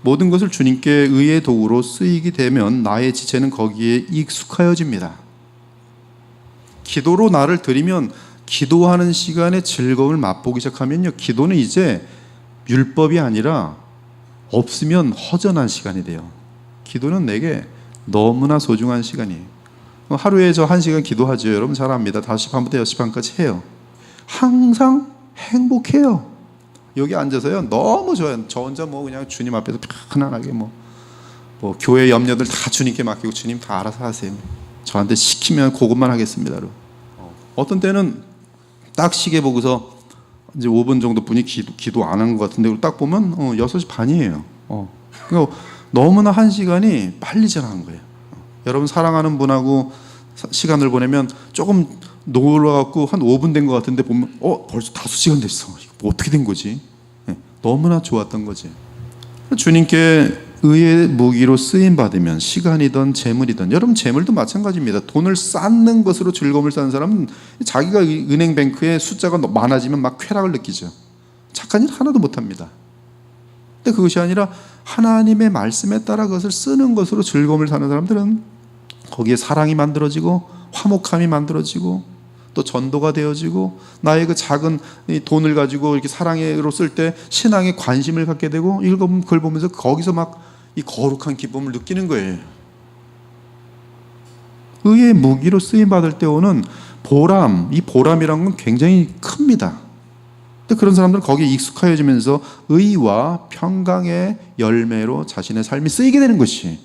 모든 것을 주님께 의의 도구로 쓰이게 되면 나의 지체는 거기에 익숙하여집니다. 기도로 나를 드리면 기도하는 시간에 즐거움을 맛보기 시작하면요, 기도는 이제 율법이 아니라 없으면 허전한 시간이 돼요. 기도는 내게 너무나 소중한 시간이에요. 하루에 저 1시간 기도하죠. 여러분 잘 압니다. 5시 반부터 6시 반까지 해요. 항상 행복해요. 여기 앉아서요 너무 좋아요. 저 혼자 뭐 그냥 주님 앞에서 편안하게 뭐 교회 염려들 다 주님께 맡기고 주님 다 알아서 하세요. 저한테 시키면 그것만 하겠습니다. 어떤 때는 딱 시계 보고서 이제 5분 정도 분이 기도 안 한 것 같은데 딱 보면 6시 반이에요. 그러니까 너무나 1시간이 빨리 지나간 거예요. 여러분 사랑하는 분하고 시간을 보내면 조금 놀러갖고 한 5분 된 것 같은데 보면 벌써 5시간 됐어. 이거 어떻게 된 거지? 너무나 좋았던 거지. 주님께 의의 무기로 쓰임 받으면 시간이든 재물이든, 여러분 재물도 마찬가지입니다. 돈을 쌓는 것으로 즐거움을 쌓는 사람은 자기가 은행 뱅크에 숫자가 많아지면 막 쾌락을 느끼죠. 착한 일 하나도 못합니다. 근데 그것이 아니라 하나님의 말씀에 따라 그것을 쓰는 것으로 즐거움을 사는 사람들은 거기에 사랑이 만들어지고 화목함이 만들어지고 또 전도가 되어지고 나의 그 작은 돈을 가지고 이렇게 사랑으로 쓸 때 신앙에 관심을 갖게 되고 읽어보면 그걸 보면서 거기서 막 이 거룩한 기쁨을 느끼는 거예요. 의의 무기로 쓰임 받을 때 오는 보람, 이 보람이란 건 굉장히 큽니다. 근데 그런 사람들은 거기에 익숙해지면서 의와 평강의 열매로 자신의 삶이 쓰이게 되는 것이.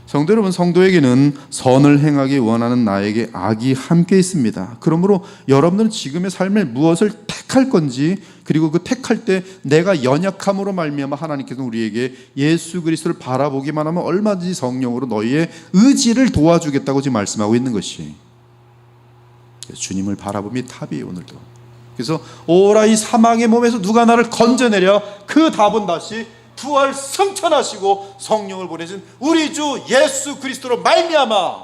성도 여러분, 성도에게는 선을 행하기 원하는 나에게 악이 함께 있습니다. 그러므로 여러분들은 지금의 삶에 무엇을 택할 건지, 그리고 그 택할 때 내가 연약함으로 말미암아 하나님께서 우리에게 예수 그리스도를 바라보기만 하면 얼마든지 성령으로 너희의 의지를 도와주겠다고 지금 말씀하고 있는 것이. 주님을 바라봄이 탑이에요, 오늘도. 그래서 오라 이 사망의 몸에서 누가 나를 건져내랴. 그 답은 다시 부활 승천하시고 성령을 보내신 우리 주 예수 그리스도로 말미암아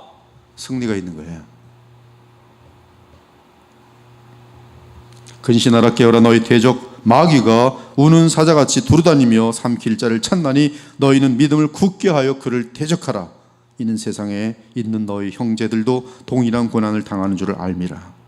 승리가 있는 거예요. 근신하라 깨어라 너희 대적 마귀가 우는 사자같이 두루다니며 삼킬 자를 찾나니 너희는 믿음을 굳게 하여 그를 대적하라. 이는 세상에 있는 너희 형제들도 동일한 고난을 당하는 줄을 알미라.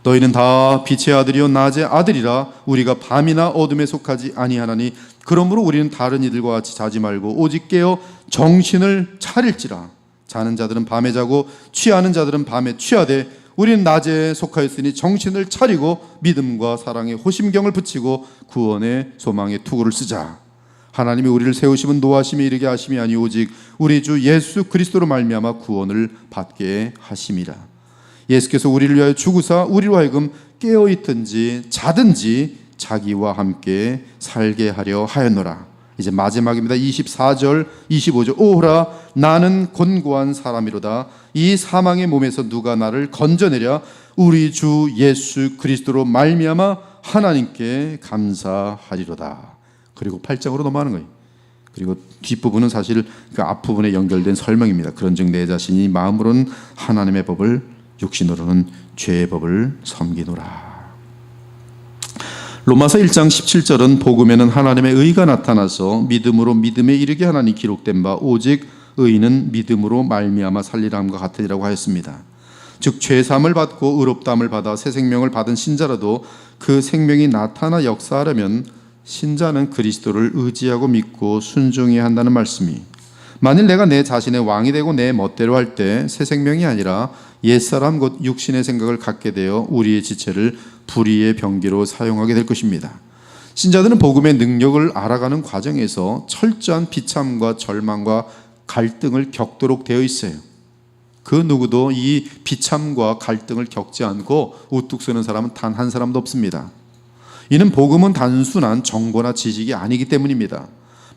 너희는 다 빛의 아들이요 낮의 아들이라. 우리가 밤이나 어둠에 속하지 아니하나니 그러므로 우리는 다른 이들과 같이 자지 말고 오직 깨어 정신을 차릴지라. 자는 자들은 밤에 자고 취하는 자들은 밤에 취하되 우리는 낮에 속하였으니 정신을 차리고 믿음과 사랑에 호심경을 붙이고 구원의 소망에 투구를 쓰자. 하나님이 우리를 세우심은 노하심에 이르게 하심이 아니 오직 우리 주 예수 그리스도로 말미암아 구원을 받게 하심이라. 예수께서 우리를 위하여 죽으사 우리로 하여금 깨어있든지 자든지 자기와 함께 살게 하려 하였노라. 이제 마지막입니다. 24절 25절 오호라 나는 곤고한 사람이로다. 이 사망의 몸에서 누가 나를 건져내랴. 우리 주 예수 그리스도로 말미암아 하나님께 감사하리로다. 그리고 8장으로 넘어가는 거예요. 그리고 뒷부분은 사실 그 앞부분에 연결된 설명입니다. 그런즉 내 자신이 마음으로는 하나님의 법을 육신으로는 죄의 법을 섬기노라. 로마서 1장 17절은 복음에는 하나님의 의가 나타나서 믿음으로 믿음에 이르게 하나니 기록된 바 오직 의인은 믿음으로 말미암아 살리람과 같으리라고 하였습니다. 즉 죄사함을 받고 의롭다함을 받아 새 생명을 받은 신자라도 그 생명이 나타나 역사하려면 신자는 그리스도를 의지하고 믿고 순종해야 한다는 말씀이. 만일 내가 내 자신의 왕이 되고 내 멋대로 할 때 새 생명이 아니라 옛사람 곧 육신의 생각을 갖게 되어 우리의 지체를 불의의 병기로 사용하게 될 것입니다. 신자들은 복음의 능력을 알아가는 과정에서 철저한 비참과 절망과 갈등을 겪도록 되어 있어요. 그 누구도 이 비참과 갈등을 겪지 않고 우뚝 서는 사람은 단 한 사람도 없습니다. 이는 복음은 단순한 정보나 지식이 아니기 때문입니다.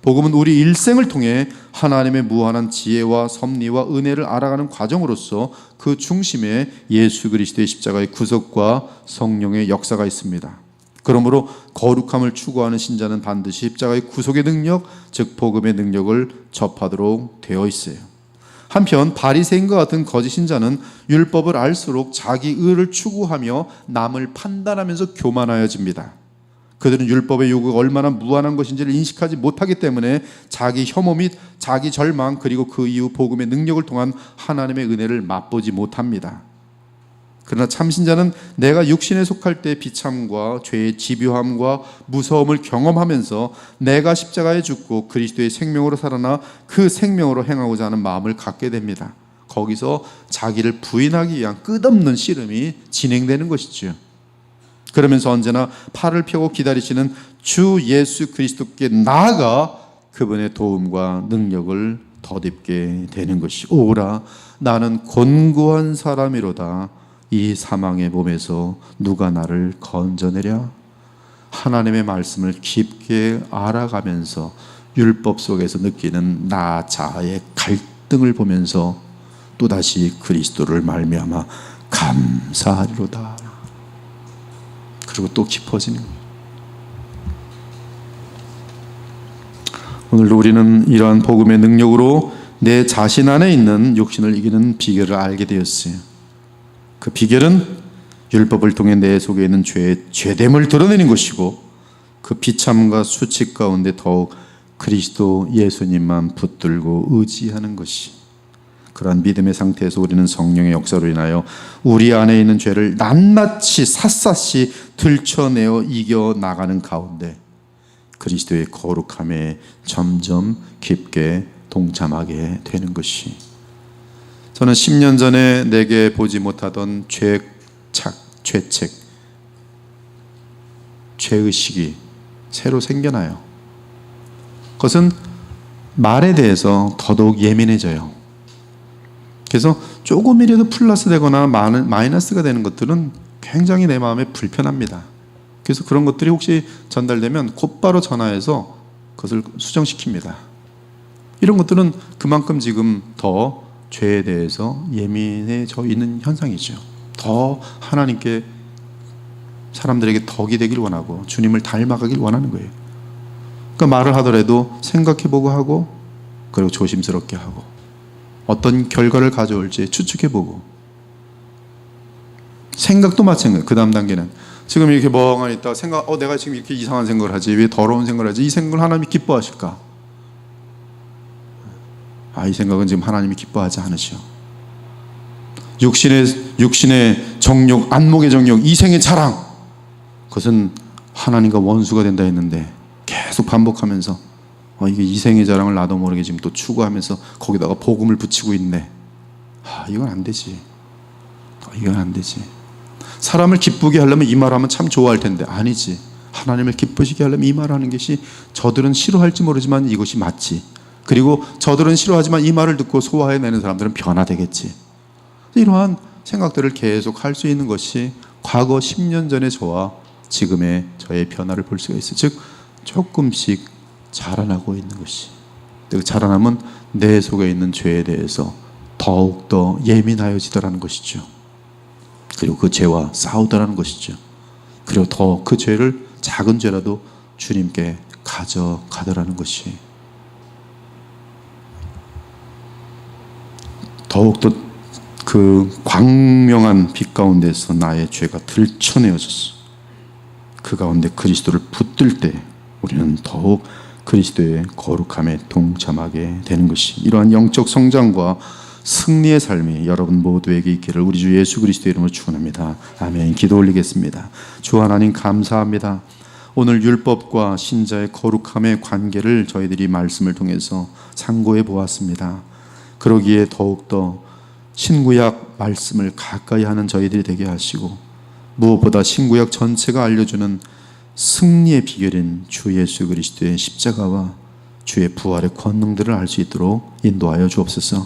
복음은 우리 일생을 통해 하나님의 무한한 지혜와 섭리와 은혜를 알아가는 과정으로서 그 중심에 예수 그리스도의 십자가의 구속과 성령의 역사가 있습니다. 그러므로 거룩함을 추구하는 신자는 반드시 십자가의 구속의 능력, 즉 복음의 능력을 접하도록 되어 있어요. 한편 바리새인과 같은 거짓 신자는 율법을 알수록 자기 의를 추구하며 남을 판단하면서 교만하여집니다. 그들은 율법의 요구가 얼마나 무한한 것인지를 인식하지 못하기 때문에 자기 혐오 및 자기 절망, 그리고 그 이후 복음의 능력을 통한 하나님의 은혜를 맛보지 못합니다. 그러나 참신자는 내가 육신에 속할 때 비참과 죄의 집요함과 무서움을 경험하면서 내가 십자가에 죽고 그리스도의 생명으로 살아나 그 생명으로 행하고자 하는 마음을 갖게 됩니다. 거기서 자기를 부인하기 위한 끝없는 씨름이 진행되는 것이죠. 그러면서 언제나 팔을 펴고 기다리시는 주 예수 그리스도께 나아가 그분의 도움과 능력을 덧입게 되는 것이, 오라 나는 곤고한 사람이로다. 이 사망의 몸에서 누가 나를 건져내랴. 하나님의 말씀을 깊게 알아가면서 율법 속에서 느끼는 나 자아의 갈등을 보면서 또다시 그리스도를 말미암아 감사하리로다. 그리고 또 깊어지는 거예요. 오늘도 우리는 이러한 복음의 능력으로 내 자신 안에 있는 욕심을 이기는 비결을 알게 되었어요. 그 비결은 율법을 통해 내 속에 있는 죄의 죄됨을 드러내는 것이고, 그 비참과 수치 가운데 더욱 그리스도 예수님만 붙들고 의지하는 것이, 그러한 믿음의 상태에서 우리는 성령의 역사로 인하여 우리 안에 있는 죄를 낱낱이 샅샅이 들춰내어 이겨나가는 가운데 그리스도의 거룩함에 점점 깊게 동참하게 되는 것이, 저는 10년 전에 내게 보지 못하던 죄책, 죄의식이 새로 생겨나요. 그것은 말에 대해서 더더욱 예민해져요. 그래서 조금이라도 플러스 되거나 마이너스가 되는 것들은 굉장히 내 마음에 불편합니다. 그래서 그런 것들이 혹시 전달되면 곧바로 전화해서 그것을 수정시킵니다. 이런 것들은 그만큼 지금 더 죄에 대해서 예민해져 있는 현상이죠. 더 하나님께, 사람들에게 덕이 되길 원하고 주님을 닮아가길 원하는 거예요. 그러니까 말을 하더라도 생각해보고 하고, 그리고 조심스럽게 하고, 어떤 결과를 가져올지 추측해보고, 생각도 마찬가지예요. 그 다음 단계는 지금 이렇게 멍하니 있다가 내가 지금 이렇게 이상한 생각을 하지, 왜 더러운 생각을 하지, 이 생각을 하나님이 기뻐하실까? 이 생각은 지금 하나님이 기뻐하지 않으시오. 육신의 정욕, 안목의 정욕, 이생의 자랑, 그것은 하나님과 원수가 된다 했는데 계속 반복하면서 이게 이생의 자랑을 나도 모르게 지금 또 추구하면서 거기다가 복음을 붙이고 있네. 이건 안 되지. 이건 안 되지. 사람을 기쁘게 하려면 이 말하면 참 좋아할 텐데, 아니지. 하나님을 기쁘시게 하려면 이 말하는 것이, 저들은 싫어할지 모르지만 이것이 맞지. 그리고 저들은 싫어하지만 이 말을 듣고 소화해내는 사람들은 변화되겠지. 이러한 생각들을 계속 할 수 있는 것이 과거 10년 전의 저와 지금의 저의 변화를 볼 수가 있어요. 즉 조금씩 자라나고 있는 것이, 그 자라남은 내 속에 있는 죄에 대해서 더욱더 예민하여지더라는 것이죠. 그리고 그 죄와 싸우더라는 것이죠. 그리고 더 그 죄를, 작은 죄라도 주님께 가져가더라는 것이, 더욱더 그 광명한 빛 가운데서 나의 죄가 들춰내어졌어. 그 가운데 그리스도를 붙들 때 우리는 더욱 그리스도의 거룩함에 동참하게 되는 것이, 이러한 영적 성장과 승리의 삶이 여러분 모두에게 있기를 우리 주 예수 그리스도의 이름으로 축원합니다. 아멘. 기도 올리겠습니다. 주 하나님 감사합니다. 오늘 율법과 신자의 거룩함의 관계를 저희들이 말씀을 통해서 상고해 보았습니다. 그러기에 더욱더 신구약 말씀을 가까이 하는 저희들이 되게 하시고, 무엇보다 신구약 전체가 알려주는 승리의 비결인 주 예수 그리스도의 십자가와 주의 부활의 권능들을 알 수 있도록 인도하여 주옵소서.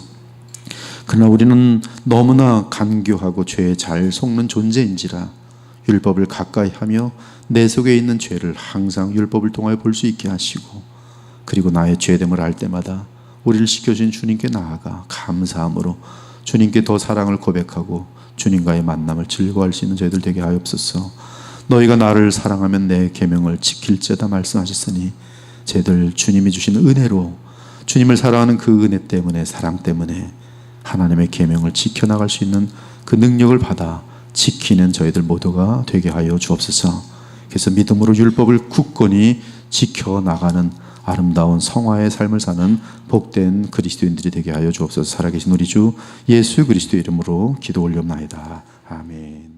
그러나 우리는 너무나 간교하고 죄에 잘 속는 존재인지라 율법을 가까이 하며 내 속에 있는 죄를 항상 율법을 통하여 볼 수 있게 하시고, 그리고 나의 죄됨을 알 때마다 우리를 지켜주신 주님께 나아가 감사함으로 주님께 더 사랑을 고백하고 주님과의 만남을 즐거워할 수 있는 저희들 되게 하옵소서. 너희가 나를 사랑하면 내 계명을 지킬지어다 말씀하셨으니 저희들 주님이 주신 은혜로, 주님을 사랑하는 그 은혜 때문에, 사랑 때문에 하나님의 계명을 지켜나갈 수 있는 그 능력을 받아 지키는 저희들 모두가 되게 하여 주옵소서. 그래서 믿음으로 율법을 굳건히 지켜나가는 아름다운 성화의 삶을 사는 복된 그리스도인들이 되게 하여 주옵소서. 살아계신 우리 주 예수 그리스도의 이름으로 기도 올려옵나이다. 아멘.